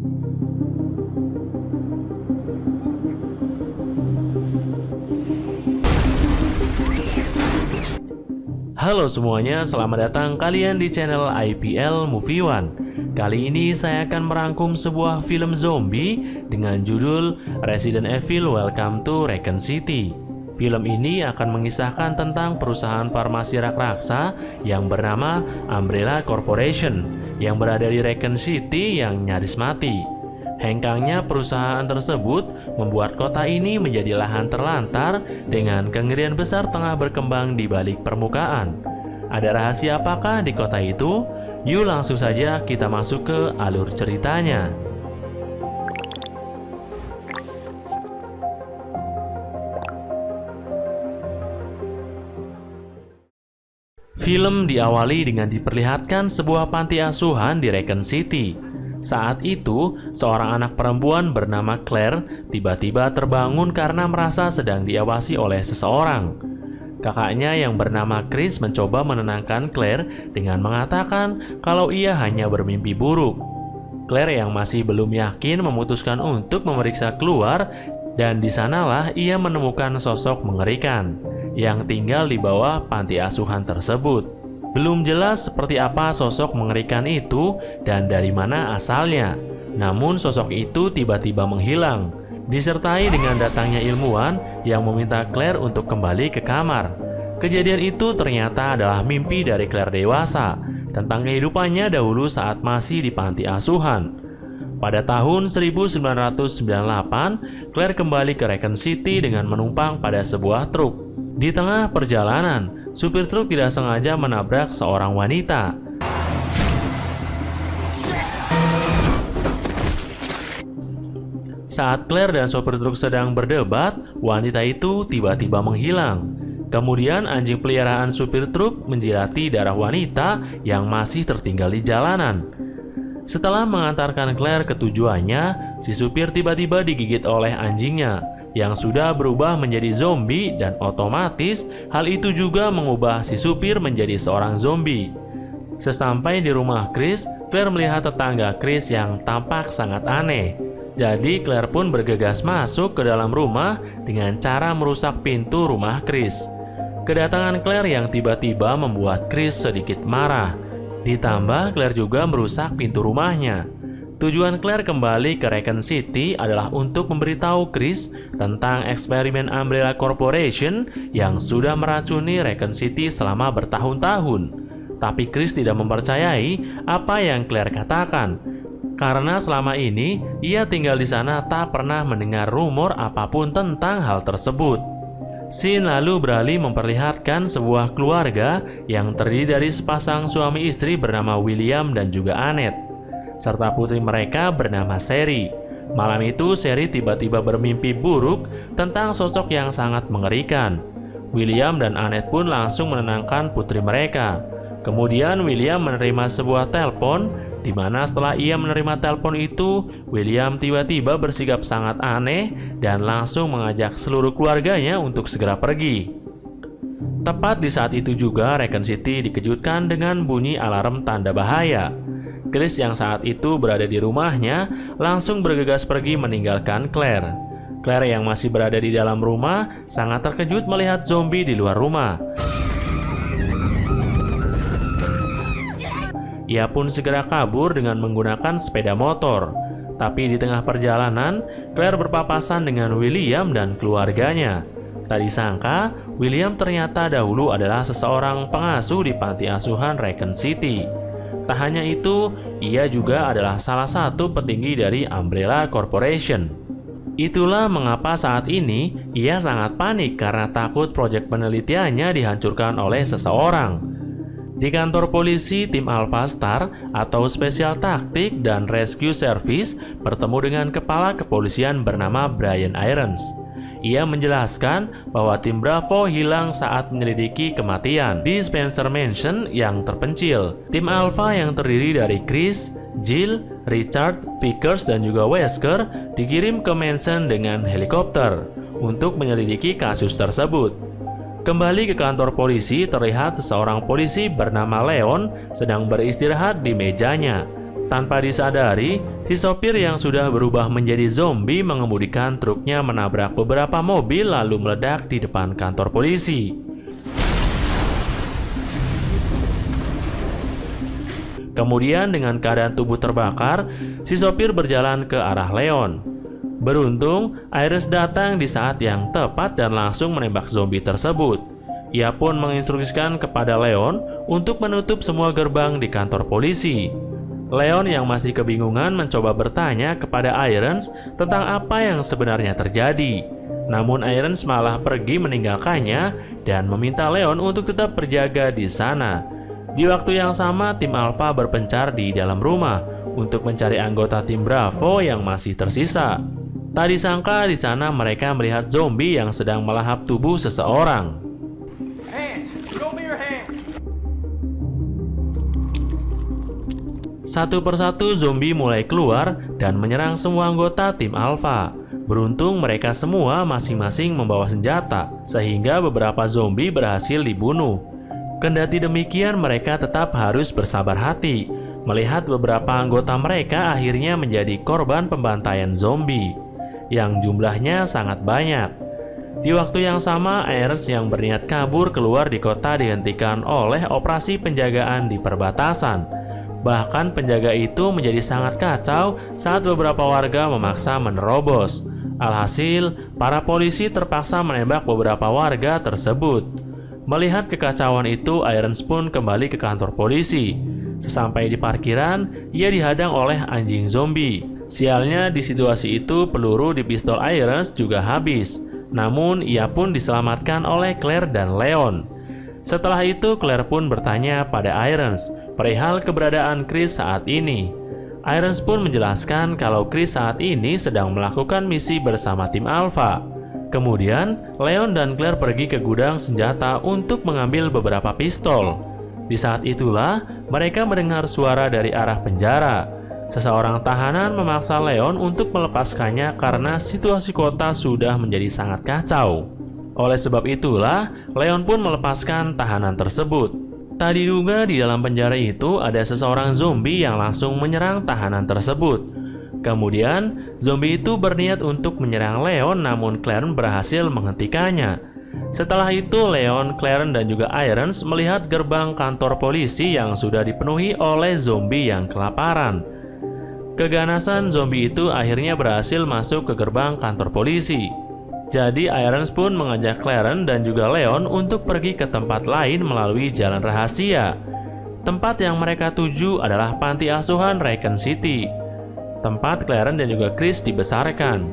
Halo semuanya, selamat datang kalian di channel IPL Movie One. Kali ini saya akan merangkum sebuah film zombie dengan judul Resident Evil Welcome to Raccoon City. Film ini akan mengisahkan tentang perusahaan farmasi raksasa yang bernama Umbrella Corporation yang berada di Raccoon City yang nyaris mati. Hengkangnya perusahaan tersebut membuat kota ini menjadi lahan terlantar dengan kengerian besar tengah berkembang di balik permukaan. Ada rahasia apakah di kota itu? Yuk langsung saja kita masuk ke alur ceritanya. Film diawali dengan diperlihatkan sebuah panti asuhan di Raccoon City. Saat itu, seorang anak perempuan bernama Claire tiba-tiba terbangun karena merasa sedang diawasi oleh seseorang. Kakaknya yang bernama Chris mencoba menenangkan Claire dengan mengatakan kalau ia hanya bermimpi buruk. Claire yang masih belum yakin memutuskan untuk memeriksa keluar, dan di sanalah ia menemukan sosok mengerikan yang tinggal di bawah panti asuhan tersebut. Belum jelas seperti apa sosok mengerikan itu dan dari mana asalnya. Namun sosok itu tiba-tiba menghilang, disertai dengan datangnya ilmuwan yang meminta Claire untuk kembali ke kamar. Kejadian itu ternyata adalah mimpi dari Claire dewasa tentang kehidupannya dahulu saat masih di panti asuhan. Pada tahun 1998, Claire kembali ke Raccoon City dengan menumpang pada sebuah truk. Di tengah perjalanan, supir truk tidak sengaja menabrak seorang wanita. Saat Claire dan sopir truk sedang berdebat, wanita itu tiba-tiba menghilang. Kemudian anjing peliharaan supir truk menjilati darah wanita yang masih tertinggal di jalanan. Setelah mengantarkan Claire ke tujuannya, si supir tiba-tiba digigit oleh anjingnya yang sudah berubah menjadi zombie, dan otomatis hal itu juga mengubah si supir menjadi seorang zombie. Sesampai di rumah Chris, Claire melihat tetangga Chris yang tampak sangat aneh. Jadi Claire pun bergegas masuk ke dalam rumah dengan cara merusak pintu rumah Chris. Kedatangan Claire yang tiba-tiba membuat Chris sedikit marah. Ditambah Claire juga merusak pintu rumahnya. Tujuan Claire kembali ke Raccoon City adalah untuk memberitahu Chris tentang eksperimen Umbrella Corporation yang sudah meracuni Raccoon City selama bertahun-tahun. Tapi Chris tidak mempercayai apa yang Claire katakan, karena selama ini ia tinggal di sana tak pernah mendengar rumor apapun tentang hal tersebut. Scene lalu beralih memperlihatkan sebuah keluarga yang terdiri dari sepasang suami istri bernama William dan juga Annette, serta putri mereka bernama Sherry. Malam itu Sherry tiba-tiba bermimpi buruk tentang sosok yang sangat mengerikan. William dan Annette pun langsung menenangkan putri mereka. Kemudian William menerima sebuah telepon, di mana setelah ia menerima telepon itu, William tiba-tiba bersikap sangat aneh dan langsung mengajak seluruh keluarganya untuk segera pergi. Tepat di saat itu juga Raccoon City dikejutkan dengan bunyi alarm tanda bahaya. Chris yang saat itu berada di rumahnya langsung bergegas pergi meninggalkan Claire. Claire yang masih berada di dalam rumah sangat terkejut melihat zombie di luar rumah. Ia pun segera kabur dengan menggunakan sepeda motor. Tapi di tengah perjalanan, Claire berpapasan dengan William dan keluarganya. Tak disangka, William ternyata dahulu adalah seseorang pengasuh di panti asuhan Raccoon City. Tak hanya itu, ia juga adalah salah satu petinggi dari Umbrella Corporation. Itulah mengapa saat ini ia sangat panik karena takut proyek penelitiannya dihancurkan oleh seseorang. Di kantor polisi, tim Alpha Star atau Special Tactic dan Rescue Service bertemu dengan kepala kepolisian bernama Brian Irons. Ia menjelaskan bahwa tim Bravo hilang saat menyelidiki kematian di Spencer Mansion yang terpencil. Tim Alpha yang terdiri dari Chris, Jill, Richard, Vickers, dan juga Wesker dikirim ke Mansion dengan helikopter untuk menyelidiki kasus tersebut. Kembali ke kantor polisi, terlihat seseorang polisi bernama Leon sedang beristirahat di mejanya. Tanpa disadari, si sopir yang sudah berubah menjadi zombie mengemudikan truknya menabrak beberapa mobil lalu meledak di depan kantor polisi. Kemudian dengan keadaan tubuh terbakar, si sopir berjalan ke arah Leon. Beruntung, Irons datang di saat yang tepat dan langsung menembak zombie tersebut. Ia pun menginstruksikan kepada Leon untuk menutup semua gerbang di kantor polisi. Leon yang masih kebingungan mencoba bertanya kepada Irons tentang apa yang sebenarnya terjadi. Namun Irons malah pergi meninggalkannya dan meminta Leon untuk tetap berjaga di sana. Di waktu yang sama, tim Alpha berpencar di dalam rumah untuk mencari anggota tim Bravo yang masih tersisa. Tak disangka di sana mereka melihat zombie yang sedang melahap tubuh seseorang. Satu persatu zombie mulai keluar dan menyerang semua anggota tim Alpha. Beruntung mereka semua masing-masing membawa senjata, sehingga beberapa zombie berhasil dibunuh. Kendati demikian, mereka tetap harus bersabar hati, melihat beberapa anggota mereka akhirnya menjadi korban pembantaian zombie, yang jumlahnya sangat banyak. Di waktu yang sama, Irons yang berniat kabur keluar di kota dihentikan oleh operasi penjagaan di perbatasan. Bahkan penjaga itu menjadi sangat kacau saat beberapa warga memaksa menerobos. Alhasil, para polisi terpaksa menembak beberapa warga tersebut. Melihat kekacauan itu, Irons pun kembali ke kantor polisi. Sesampai di parkiran, ia dihadang oleh anjing zombie. Sialnya di situasi itu peluru di pistol Irons juga habis. Namun, ia pun diselamatkan oleh Claire dan Leon. Setelah itu, Claire pun bertanya pada Irons perihal keberadaan Chris saat ini. Irons pun menjelaskan kalau Chris saat ini sedang melakukan misi bersama tim Alpha. Kemudian, Leon dan Claire pergi ke gudang senjata untuk mengambil beberapa pistol. Di saat itulah, mereka mendengar suara dari arah penjara. Seseorang tahanan memaksa Leon untuk melepaskannya karena situasi kota sudah menjadi sangat kacau. Oleh sebab itulah, Leon pun melepaskan tahanan tersebut. Tak diduga di dalam penjara itu ada seseorang zombie yang langsung menyerang tahanan tersebut. Kemudian, zombie itu berniat untuk menyerang Leon, namun Clarence berhasil menghentikannya. Setelah itu, Leon, Clarence, dan juga Irons melihat gerbang kantor polisi yang sudah dipenuhi oleh zombie yang kelaparan. Keganasan zombie itu akhirnya berhasil masuk ke gerbang kantor polisi. Jadi Irons pun mengajak Clarence dan juga Leon untuk pergi ke tempat lain melalui jalan rahasia. Tempat yang mereka tuju adalah panti asuhan Raccoon City, tempat Clarence dan juga Chris dibesarkan.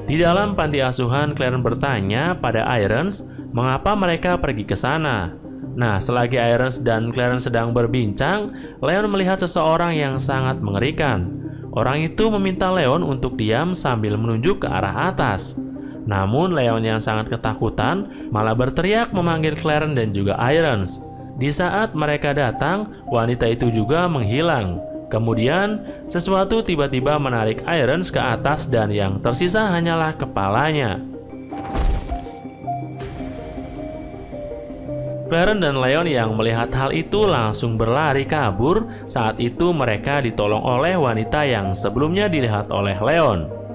Di dalam panti asuhan, Clarence bertanya pada Irons mengapa mereka pergi ke sana. Nah, selagi Irons dan Clarence sedang berbincang, Leon melihat seseorang yang sangat mengerikan. Orang itu meminta Leon untuk diam sambil menunjuk ke arah atas. Namun Leon yang sangat ketakutan malah berteriak memanggil Clarence dan juga Irons. Di saat mereka datang, wanita itu juga menghilang. Kemudian sesuatu tiba-tiba menarik Irons ke atas dan yang tersisa hanyalah kepalanya. Clarence dan Leon yang melihat hal itu langsung berlari kabur. Saat itu mereka ditolong oleh wanita yang sebelumnya dilihat oleh Leon.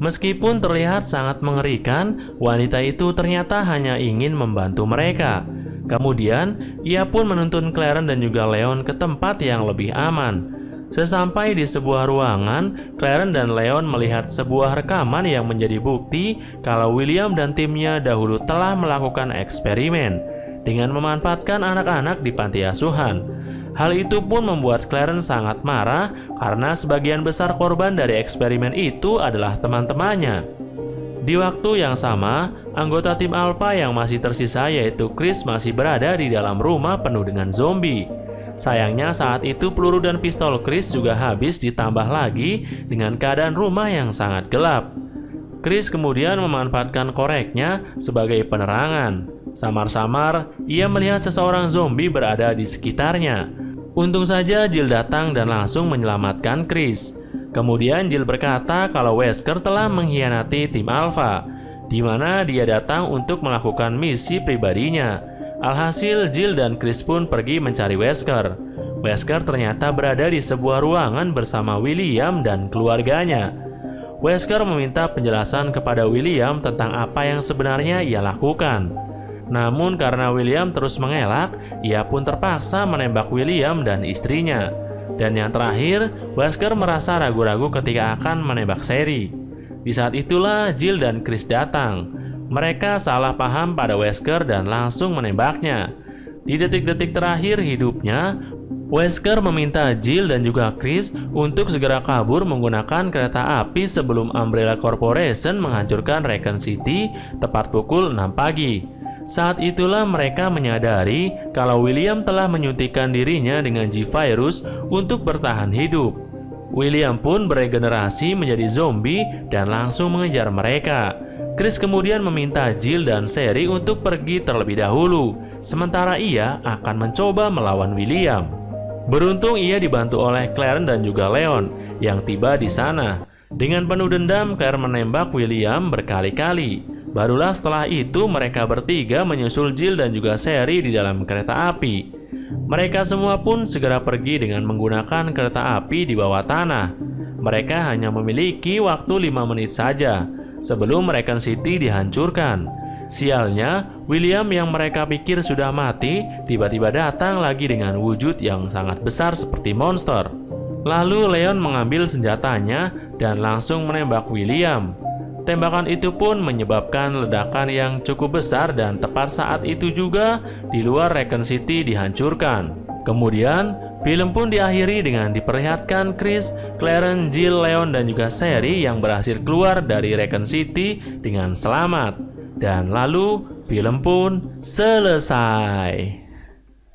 Meskipun terlihat sangat mengerikan, wanita itu ternyata hanya ingin membantu mereka. Kemudian, ia pun menuntun Clarence dan juga Leon ke tempat yang lebih aman. Sesampai di sebuah ruangan, Clarence dan Leon melihat sebuah rekaman yang menjadi bukti kalau William dan timnya dahulu telah melakukan eksperimen dengan memanfaatkan anak-anak di panti asuhan. Hal itu pun membuat Clarence sangat marah karena sebagian besar korban dari eksperimen itu adalah teman-temannya. Di waktu yang sama, anggota tim Alpha yang masih tersisa yaitu Chris masih berada di dalam rumah penuh dengan zombie. Sayangnya saat itu peluru dan pistol Chris juga habis ditambah lagi dengan keadaan rumah yang sangat gelap. Chris kemudian memanfaatkan koreknya sebagai penerangan. Samar-samar, ia melihat seseorang zombie berada di sekitarnya. Untung saja Jill datang dan langsung menyelamatkan Chris. Kemudian Jill berkata kalau Wesker telah mengkhianati tim Alpha. di mana dia datang untuk melakukan misi pribadinya. Alhasil, Jill dan Chris pun pergi mencari Wesker. Wesker ternyata berada di sebuah ruangan bersama William dan keluarganya. Wesker meminta penjelasan kepada William tentang apa yang sebenarnya ia lakukan. Namun karena William terus mengelak, ia pun terpaksa menembak William dan istrinya. Dan yang terakhir, Wesker merasa ragu-ragu ketika akan menembak Sherry. Di saat itulah Jill dan Chris datang. Mereka salah paham pada Wesker dan langsung menembaknya. Di detik-detik terakhir hidupnya, Wesker meminta Jill dan juga Chris untuk segera kabur menggunakan kereta api sebelum Umbrella Corporation menghancurkan Raccoon City tepat pukul 6 pagi. Saat itulah mereka menyadari kalau William telah menyuntikkan dirinya dengan G-Virus untuk bertahan hidup. William pun beregenerasi menjadi zombie dan langsung mengejar mereka. Chris kemudian meminta Jill dan Sherry untuk pergi terlebih dahulu, sementara ia akan mencoba melawan William. Beruntung ia dibantu oleh Claire dan juga Leon yang tiba di sana. Dengan penuh dendam, Claire menembak William berkali-kali. Barulah setelah itu mereka bertiga menyusul Jill dan juga Sherry di dalam kereta api. Mereka semua pun segera pergi dengan menggunakan kereta api di bawah tanah. Mereka hanya memiliki waktu 5 menit saja sebelum Raccoon City dihancurkan. Sialnya, William yang mereka pikir sudah mati tiba-tiba datang lagi dengan wujud yang sangat besar seperti monster. Lalu Leon mengambil senjatanya dan langsung menembak William. Tembakan itu pun menyebabkan ledakan yang cukup besar dan tepat saat itu juga di luar Raccoon City dihancurkan. Kemudian, film pun diakhiri dengan diperlihatkan Chris, Clarence, Jill, Leon, dan juga Sherry yang berhasil keluar dari Raccoon City dengan selamat. Dan lalu, film pun selesai.